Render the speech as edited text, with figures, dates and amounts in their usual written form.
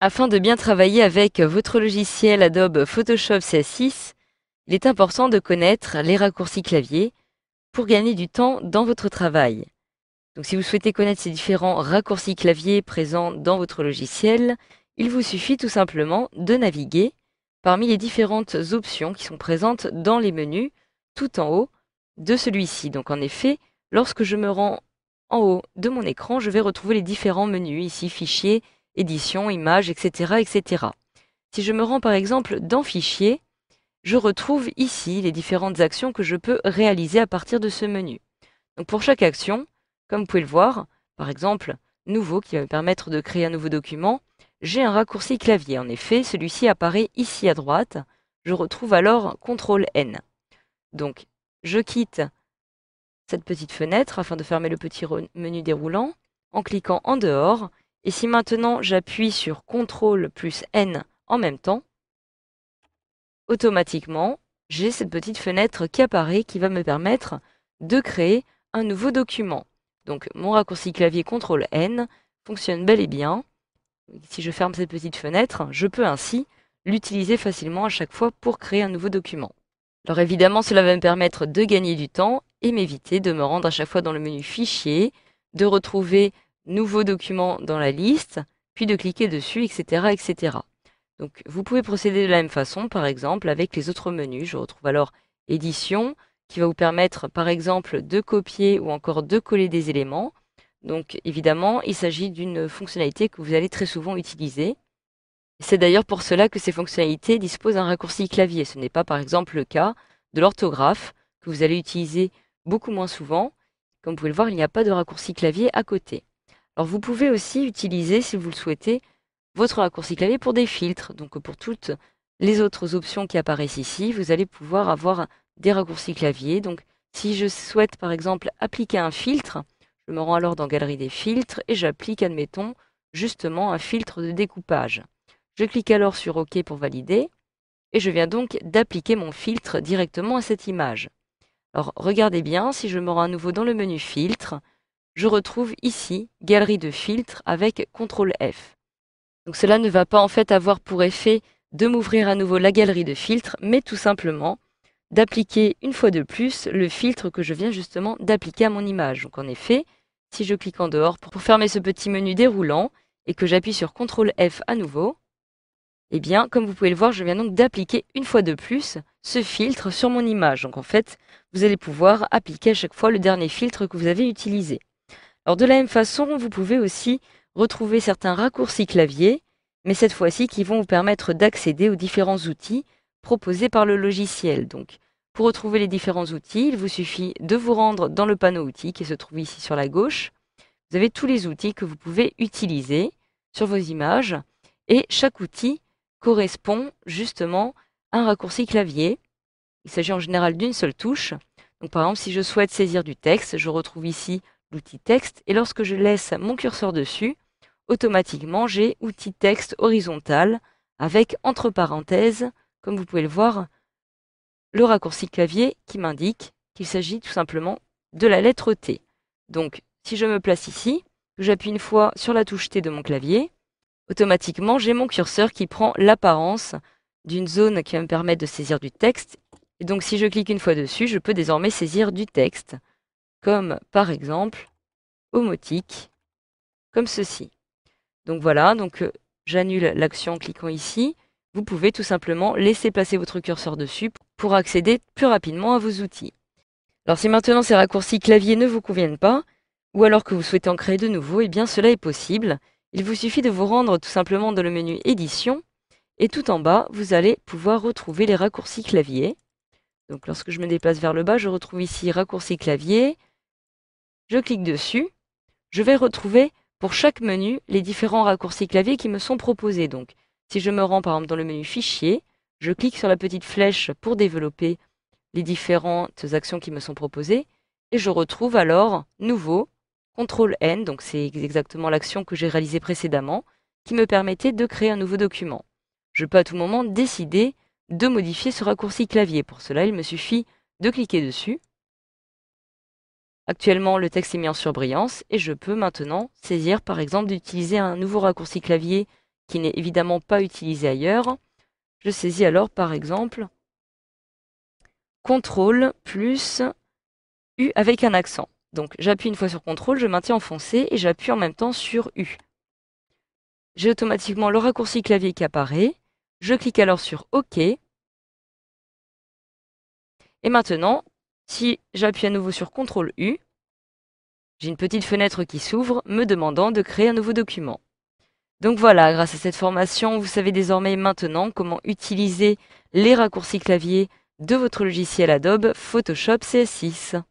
Afin de bien travailler avec votre logiciel Adobe Photoshop CS6, il est important de connaître les raccourcis clavier pour gagner du temps dans votre travail. Donc si vous souhaitez connaître ces différents raccourcis clavier présents dans votre logiciel, il vous suffit tout simplement de naviguer parmi les différentes options qui sont présentes dans les menus tout en haut de celui-ci. Donc en effet, lorsque je me rends en haut de mon écran, je vais retrouver les différents menus, ici fichier, édition, images, etc., etc. Si je me rends par exemple dans fichier, je retrouve ici les différentes actions que je peux réaliser à partir de ce menu. Donc pour chaque action, comme vous pouvez le voir, par exemple, nouveau qui va me permettre de créer un nouveau document, j'ai un raccourci clavier. En effet, celui-ci apparaît ici à droite. Je retrouve alors CTRL-N. Donc, je quitte cette petite fenêtre afin de fermer le petit menu déroulant en cliquant en dehors. Et si maintenant j'appuie sur CTRL plus N en même temps, automatiquement, j'ai cette petite fenêtre qui apparaît qui va me permettre de créer un nouveau document. Donc mon raccourci clavier CTRL-N fonctionne bel et bien. Si je ferme cette petite fenêtre, je peux ainsi l'utiliser facilement à chaque fois pour créer un nouveau document. Alors évidemment, cela va me permettre de gagner du temps et m'éviter de me rendre à chaque fois dans le menu Fichier, de retrouver Nouveau document dans la liste, puis de cliquer dessus, etc., etc. Donc vous pouvez procéder de la même façon, par exemple, avec les autres menus. Je retrouve alors Édition, qui va vous permettre, par exemple, de copier ou encore de coller des éléments. Donc évidemment, il s'agit d'une fonctionnalité que vous allez très souvent utiliser. C'est d'ailleurs pour cela que ces fonctionnalités disposent d'un raccourci clavier. Ce n'est pas par exemple le cas de l'orthographe que vous allez utiliser beaucoup moins souvent. Comme vous pouvez le voir, il n'y a pas de raccourci clavier à côté. Alors vous pouvez aussi utiliser, si vous le souhaitez, votre raccourci clavier pour des filtres. Donc pour toutes les autres options qui apparaissent ici, vous allez pouvoir avoir des raccourcis clavier. Donc si je souhaite par exemple appliquer un filtre, je me rends alors dans Galerie des filtres et j'applique, admettons, justement un filtre de découpage. Je clique alors sur OK pour valider et je viens donc d'appliquer mon filtre directement à cette image. Alors regardez bien, si je me rends à nouveau dans le menu filtre, je retrouve ici Galerie de filtres avec CTRL F. Donc cela ne va pas en fait avoir pour effet de m'ouvrir à nouveau la galerie de filtres, mais tout simplement d'appliquer une fois de plus le filtre que je viens justement d'appliquer à mon image. Donc en effet, si je clique en dehors pour fermer ce petit menu déroulant et que j'appuie sur CTRL F à nouveau, eh bien, comme vous pouvez le voir, je viens donc d'appliquer une fois de plus ce filtre sur mon image. Donc en fait, vous allez pouvoir appliquer à chaque fois le dernier filtre que vous avez utilisé. Alors de la même façon, vous pouvez aussi retrouver certains raccourcis clavier, mais cette fois-ci qui vont vous permettre d'accéder aux différents outils proposés par le logiciel. Donc pour retrouver les différents outils, il vous suffit de vous rendre dans le panneau outils qui se trouve ici sur la gauche. Vous avez tous les outils que vous pouvez utiliser sur vos images et chaque outil correspond justement à un raccourci clavier. Il s'agit en général d'une seule touche. Donc par exemple, si je souhaite saisir du texte, je retrouve ici l'outil texte et lorsque je laisse mon curseur dessus, automatiquement j'ai outil texte horizontal avec entre parenthèses, comme vous pouvez le voir, le raccourci clavier qui m'indique qu'il s'agit tout simplement de la lettre T. Donc si je me place ici, que j'appuie une fois sur la touche T de mon clavier, automatiquement j'ai mon curseur qui prend l'apparence d'une zone qui va me permettre de saisir du texte. Et donc si je clique une fois dessus, je peux désormais saisir du texte, comme par exemple omotique, comme ceci. Donc voilà, donc j'annule l'action en cliquant ici. Vous pouvez tout simplement laisser passer votre curseur dessus pour accéder plus rapidement à vos outils. Alors si maintenant ces raccourcis clavier ne vous conviennent pas, ou alors que vous souhaitez en créer de nouveaux, eh bien cela est possible. Il vous suffit de vous rendre tout simplement dans le menu Édition, et tout en bas, vous allez pouvoir retrouver les raccourcis clavier. Donc lorsque je me déplace vers le bas, je retrouve ici raccourci clavier, je clique dessus, je vais retrouver pour chaque menu les différents raccourcis clavier qui me sont proposés. Donc si je me rends par exemple dans le menu Fichier, je clique sur la petite flèche pour développer les différentes actions qui me sont proposées et je retrouve alors Nouveau, CTRL N, donc c'est exactement l'action que j'ai réalisée précédemment, qui me permettait de créer un nouveau document. Je peux à tout moment décider de modifier ce raccourci clavier. Pour cela, il me suffit de cliquer dessus. Actuellement, le texte est mis en surbrillance et je peux maintenant saisir, par exemple, d'utiliser un nouveau raccourci clavier qui n'est évidemment pas utilisé ailleurs. Je saisis alors par exemple CTRL plus U avec un accent. Donc j'appuie une fois sur CTRL, je maintiens enfoncé et j'appuie en même temps sur U. J'ai automatiquement le raccourci clavier qui apparaît. Je clique alors sur OK. Et maintenant, si j'appuie à nouveau sur CTRL U, j'ai une petite fenêtre qui s'ouvre me demandant de créer un nouveau document. Donc voilà, grâce à cette formation, vous savez désormais maintenant comment utiliser les raccourcis clavier de votre logiciel Adobe Photoshop CS6.